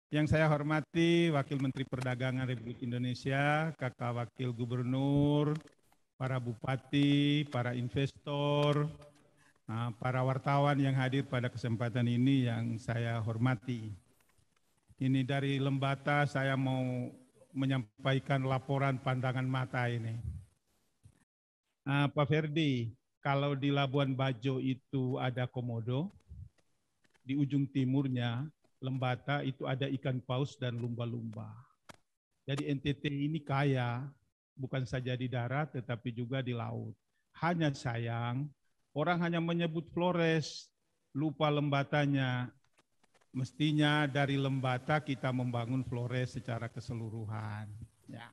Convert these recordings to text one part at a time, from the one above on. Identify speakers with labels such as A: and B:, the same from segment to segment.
A: Yang saya hormati Wakil Menteri Perdagangan Republik Indonesia, Kakak Wakil Gubernur, para bupati, para investor, para wartawan yang hadir pada kesempatan ini yang saya hormati. Ini dari Lembata saya mau menyampaikan laporan pandangan mata ini. Pak Ferdi, kalau di Labuan Bajo itu ada komodo, di ujung timurnya Lembata itu ada ikan paus dan lumba-lumba. Jadi NTT ini kaya, bukan saja di darat tetapi juga di laut. Hanya sayang, orang hanya menyebut Flores, lupa Lembatanya. Mestinya dari Lembata kita membangun Flores secara keseluruhan. Ya.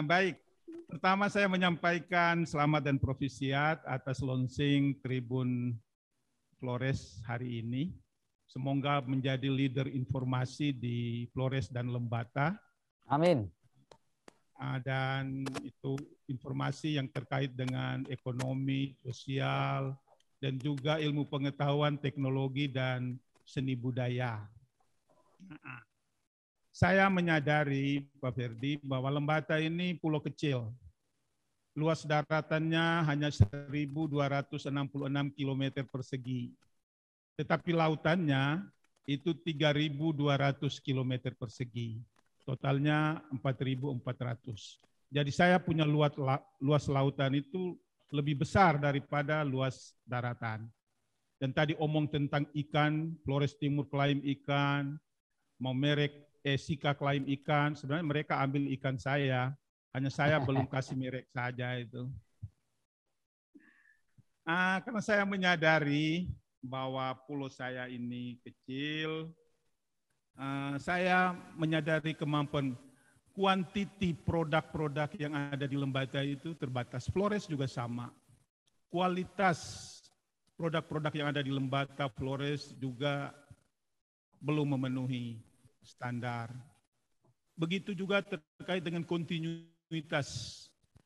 A: Baik, pertama saya menyampaikan selamat dan profisiat atas launching Tribun Flores hari ini. Semoga menjadi leader informasi di Flores dan Lembata.
B: Amin.
A: Dan itu informasi yang terkait dengan ekonomi, sosial, dan juga ilmu pengetahuan, teknologi, dan seni budaya. Saya menyadari, Pak Ferdi, bahwa Lembata ini pulau kecil. Luas daratannya hanya 1.266 km persegi. Tetapi lautannya itu 3.200 km persegi. Totalnya 4.400. Jadi saya punya luas lautan itu lebih besar daripada luas daratan. Dan tadi omong tentang ikan, Flores Timur klaim ikan, mau merek Sika klaim ikan, sebenarnya mereka ambil ikan saya, hanya saya belum kasih merek saja itu. Karena saya menyadari bahwa pulau saya ini kecil, saya menyadari kemampuan kuantiti produk-produk yang ada di Lembata itu terbatas. Flores juga sama. Kualitas produk-produk yang ada di Lembata, Flores juga belum memenuhi standar. Begitu juga terkait dengan kontinuitas.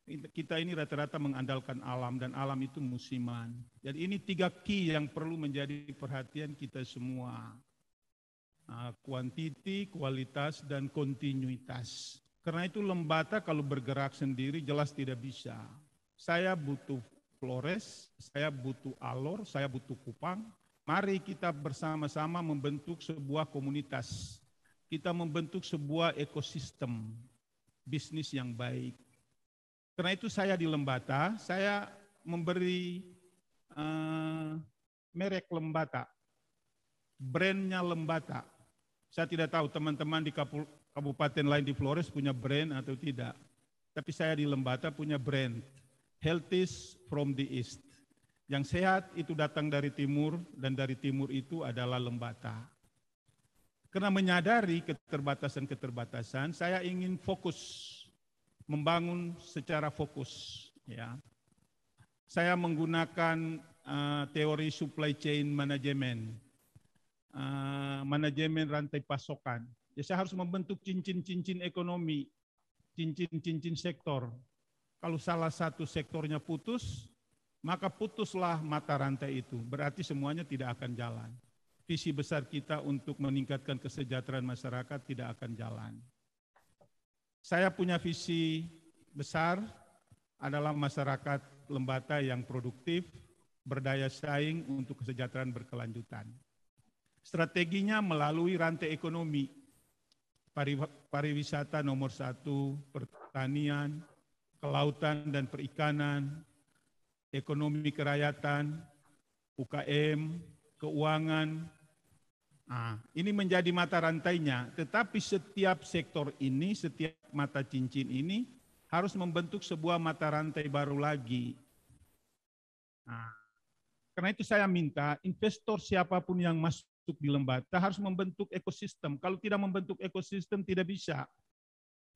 A: Kita ini rata-rata mengandalkan alam dan alam itu musiman. Jadi ini 3 key yang perlu menjadi perhatian kita semua. Kuantiti, kualitas, dan kontinuitas. Karena itu Lembata kalau bergerak sendiri jelas tidak bisa. Saya butuh Flores, saya butuh Alor, saya butuh Kupang. Mari kita bersama-sama membentuk sebuah komunitas. Kita membentuk sebuah ekosistem bisnis yang baik. Karena itu saya di Lembata, saya memberi merek Lembata, brandnya Lembata. Saya tidak tahu teman-teman di kabupaten lain di Flores punya brand atau tidak. Tapi saya di Lembata punya brand, Healthies from the East. Yang sehat itu datang dari timur dan dari timur itu adalah Lembata. Karena menyadari keterbatasan-keterbatasan, saya ingin fokus, membangun secara fokus. Ya. Saya menggunakan teori supply chain management, manajemen rantai pasokan. Ya, saya harus membentuk cincin-cincin ekonomi, cincin-cincin sektor. Kalau salah satu sektornya putus, maka putuslah mata rantai itu. Berarti semuanya tidak akan jalan. Visi besar kita untuk meningkatkan kesejahteraan masyarakat tidak akan jalan. Saya punya visi besar adalah masyarakat Lembata yang produktif, berdaya saing untuk kesejahteraan berkelanjutan. Strateginya melalui rantai ekonomi, pariwisata nomor 1, pertanian, kelautan dan perikanan, ekonomi kerakyatan, UKM, keuangan. Ini menjadi mata rantainya, tetapi setiap sektor ini, setiap mata cincin ini harus membentuk sebuah mata rantai baru lagi. Karena itu saya minta investor siapapun yang masuk di Lembata harus membentuk ekosistem. Kalau tidak membentuk ekosistem tidak bisa.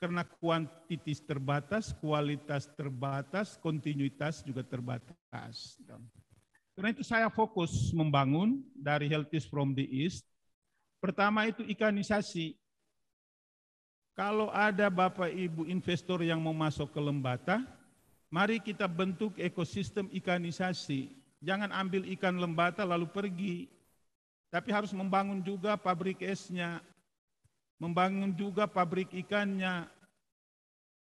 A: Karena kuantitas terbatas, kualitas terbatas, kontinuitas juga terbatas. Karena itu saya fokus membangun dari Healthies from the East. Pertama itu ikanisasi. Kalau ada Bapak Ibu investor yang mau masuk ke Lembata, mari kita bentuk ekosistem ikanisasi. Jangan ambil ikan Lembata lalu pergi. Tapi harus membangun juga pabrik esnya. membangun juga pabrik ikannya.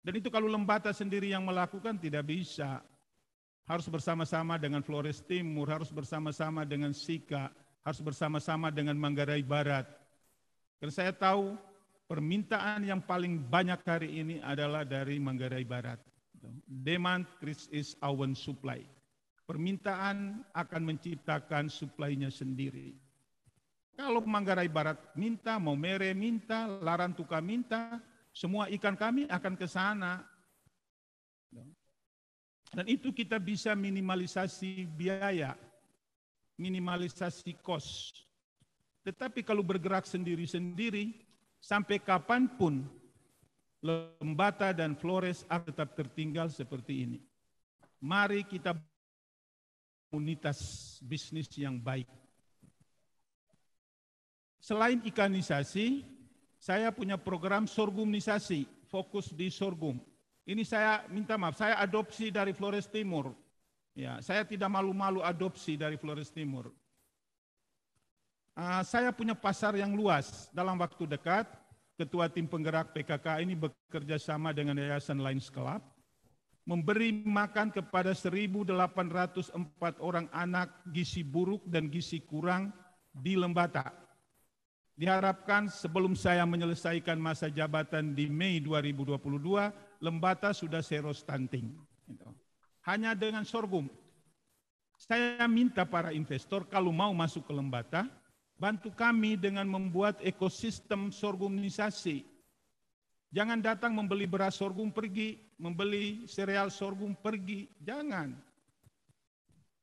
A: Dan itu kalau Lembata sendiri yang melakukan tidak bisa. Harus bersama-sama dengan Flores Timur, harus bersama-sama dengan Sika, harus bersama-sama dengan Manggarai Barat. Karena saya tahu permintaan yang paling banyak hari ini adalah dari Manggarai Barat. Demand is our supply. Permintaan akan menciptakan supply-nya sendiri. Kalau Manggarai Barat minta, Maumere minta, Larantuka minta, semua ikan kami akan ke sana. Dan itu kita bisa minimalisasi biaya, minimalisasi cost. Tetapi kalau bergerak sendiri-sendiri, sampai kapanpun Lembata dan Flores akan tetap tertinggal seperti ini. Mari kita komunitas bisnis yang baik. Selain ikanisasi, saya punya program sorghumnisasi, fokus di sorghum. Ini saya minta maaf, saya adopsi dari Flores Timur. Ya, saya tidak malu-malu adopsi dari Flores Timur. Saya punya pasar yang luas. Dalam waktu dekat, Ketua Tim Penggerak PKK ini bekerja sama dengan Yayasan Lions Club, memberi makan kepada 1.804 orang anak gizi buruk dan gizi kurang di Lembata. Diharapkan sebelum saya menyelesaikan masa jabatan di Mei 2022, Lembata sudah zero stunting. Hanya dengan sorghum. Saya minta para investor kalau mau masuk ke Lembata, bantu kami dengan membuat ekosistem sorghumnisasi. Jangan datang membeli beras sorghum pergi, membeli sereal sorghum pergi, jangan.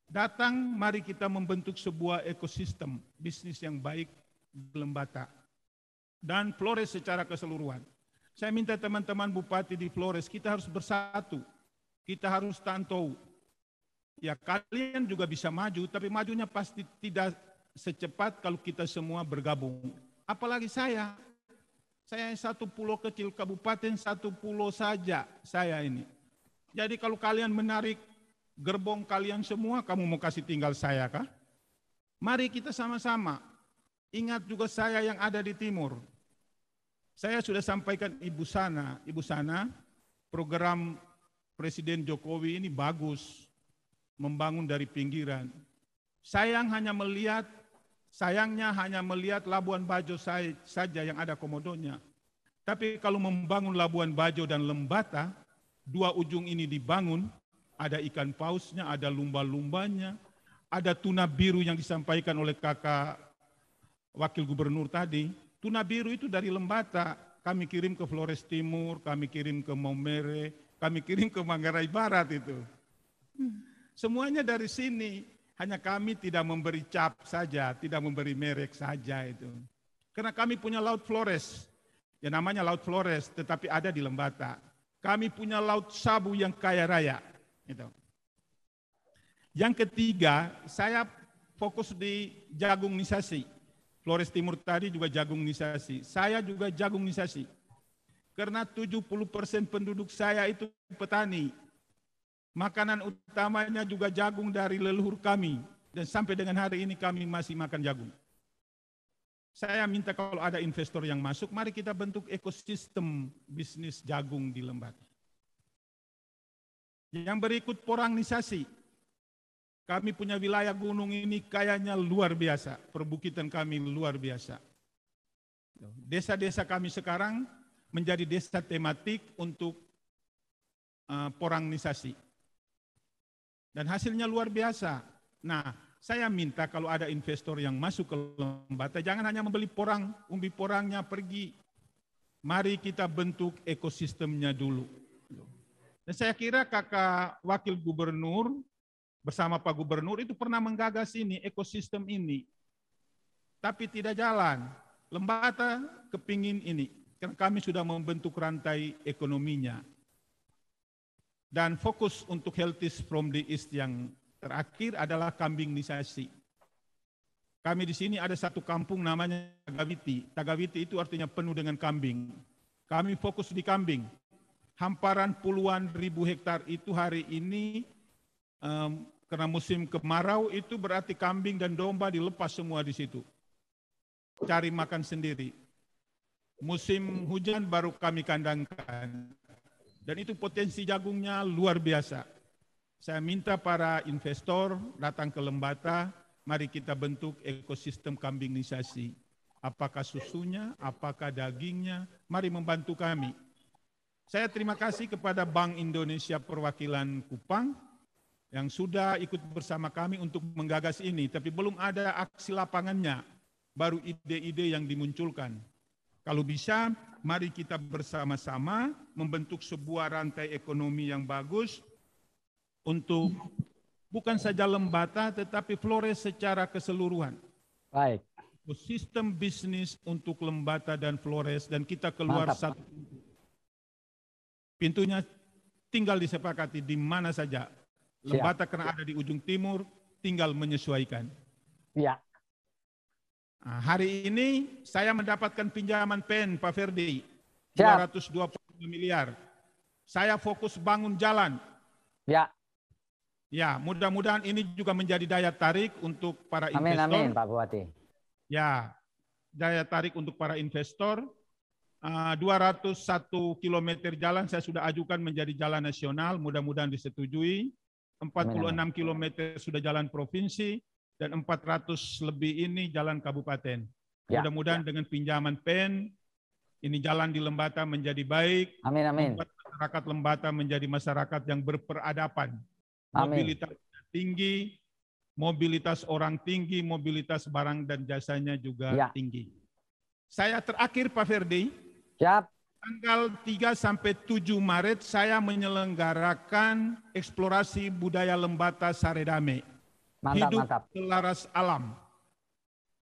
A: Datang, mari kita membentuk sebuah ekosistem bisnis yang baik di Lembata dan Flores secara keseluruhan. Saya minta teman-teman bupati di Flores, kita harus bersatu, kita harus tantau. Ya kalian juga bisa maju, tapi majunya pasti tidak secepat kalau kita semua bergabung. Apalagi saya satu pulau kecil, kabupaten satu pulau saja saya ini. Jadi kalau kalian menarik gerbong kalian semua, kamu mau kasih tinggal saya kah? Mari kita sama-sama. Ingat juga saya yang ada di timur. Saya sudah sampaikan Ibu Sana, program Presiden Jokowi ini bagus, membangun dari pinggiran. Sayangnya hanya melihat Labuan Bajo saja yang ada komodonya. Tapi kalau membangun Labuan Bajo dan Lembata, dua ujung ini dibangun, ada ikan pausnya, ada lumba-lumbanya, ada tuna biru yang disampaikan oleh kakak Wakil Gubernur tadi. Tuna biru itu dari Lembata, kami kirim ke Flores Timur, kami kirim ke Maumere, kami kirim ke Manggarai Barat itu. Semuanya dari sini, hanya kami tidak memberi cap saja, tidak memberi merek saja itu. Karena kami punya Laut Flores, ya namanya Laut Flores, tetapi ada di Lembata. Kami punya Laut Sabu yang kaya raya. Gitu. Yang ketiga, saya fokus di jagungnisasi. Flores Timur tadi juga jagungnisasi. Saya juga jagungnisasi. Karena 70% penduduk saya itu petani. Makanan utamanya juga jagung dari leluhur kami. Dan sampai dengan hari ini kami masih makan jagung. Saya minta kalau ada investor yang masuk, mari kita bentuk ekosistem bisnis jagung di Lembata. Yang berikut porangnisasi. Kami punya wilayah gunung ini kayaknya luar biasa, perbukitan kami luar biasa. Desa-desa kami sekarang menjadi desa tematik untuk porangnisasi. Dan hasilnya luar biasa. Nah, saya minta kalau ada investor yang masuk ke Lembata, jangan hanya membeli porang, umbi porangnya pergi. Mari kita bentuk ekosistemnya dulu. Dan saya kira kakak Wakil Gubernur bersama Pak Gubernur itu pernah menggagas ini, ekosistem ini. Tapi tidak jalan. Lembata kepingin ini, karena kami sudah membentuk rantai ekonominya. Dan fokus untuk Healthies from the East yang terakhir adalah kambingnisasi. Kami di sini ada satu kampung namanya Tagawiti. Tagawiti itu artinya penuh dengan kambing. Kami fokus di kambing. Hamparan puluhan ribu hektar itu hari ini karena musim kemarau itu berarti kambing dan domba dilepas semua di situ. Cari makan sendiri. musim hujan baru kami kandangkan. Dan itu potensi jagungnya luar biasa. Saya minta para investor datang ke Lembata, mari kita bentuk ekosistem kambingisasi. Apakah susunya, apakah dagingnya, mari membantu kami. Saya terima kasih kepada Bank Indonesia Perwakilan Kupang yang sudah ikut bersama kami untuk menggagas ini, tapi belum ada aksi lapangannya, baru ide-ide yang dimunculkan. Kalau bisa, mari kita bersama-sama membentuk sebuah rantai ekonomi yang bagus untuk bukan saja Lembata, tetapi Flores secara keseluruhan.
B: Baik.
A: Sistem bisnis untuk Lembata dan Flores, dan kita keluar
B: Mantap.
A: satu pintunya tinggal disepakati di mana saja. Lembata karena ada di ujung timur, tinggal menyesuaikan.
B: Iya.
A: Nah, hari ini saya mendapatkan pinjaman PEN, Pak Ferdi,
B: Siap.
A: 225 miliar. Saya fokus bangun jalan.
B: Ya.
A: Ya, mudah-mudahan ini juga menjadi daya tarik untuk para
B: Amin,
A: investor.
B: amin, Pak Bupati.
A: Ya, daya tarik untuk para investor. 201 km jalan saya sudah ajukan menjadi jalan nasional, mudah-mudahan disetujui. 46 km sudah jalan provinsi, dan 400 lebih ini jalan kabupaten.
B: Ya,
A: Mudah-mudahan dengan pinjaman PEN, ini jalan di Lembata menjadi baik.
B: Amin, amin.
A: Membuat masyarakat Lembata menjadi masyarakat yang berperadaban.
B: Amin.
A: Mobilitas tinggi, mobilitas orang tinggi, mobilitas barang dan jasanya juga tinggi. Saya terakhir Pak Ferdi,
B: Siap.
A: tanggal 3 sampai 7 Maret saya menyelenggarakan eksplorasi budaya Lembata Saredame.
B: Mantap,
A: Hidup
B: mantap.
A: selaras alam.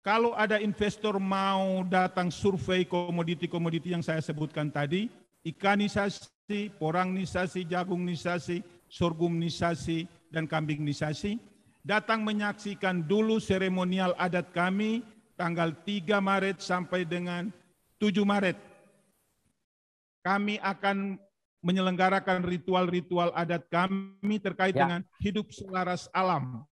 A: Kalau ada investor mau datang survei komoditi-komoditi yang saya sebutkan tadi, ikanisasi, porangnisasi, jagungnisasi, sorghumnisasi, dan kambingnisasi, datang menyaksikan dulu seremonial adat kami tanggal 3 Maret sampai dengan 7 Maret. Kami akan menyelenggarakan ritual-ritual adat kami terkait dengan hidup selaras alam.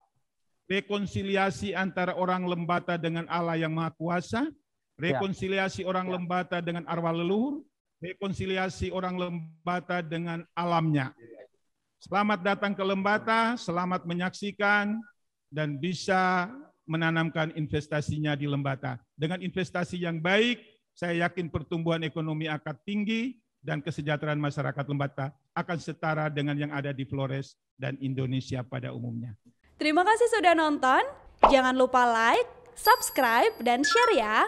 A: Rekonsiliasi antara orang Lembata dengan Allah yang Maha Kuasa, rekonsiliasi orang Lembata dengan arwah leluhur, rekonsiliasi orang Lembata dengan alamnya. Selamat datang ke Lembata, selamat menyaksikan, dan bisa menanamkan investasinya di Lembata. Dengan investasi yang baik, saya yakin pertumbuhan ekonomi akan tinggi, dan kesejahteraan masyarakat Lembata akan setara dengan yang ada di Flores dan Indonesia pada umumnya.
C: Terima kasih sudah nonton. Jangan lupa like, subscribe, dan share ya.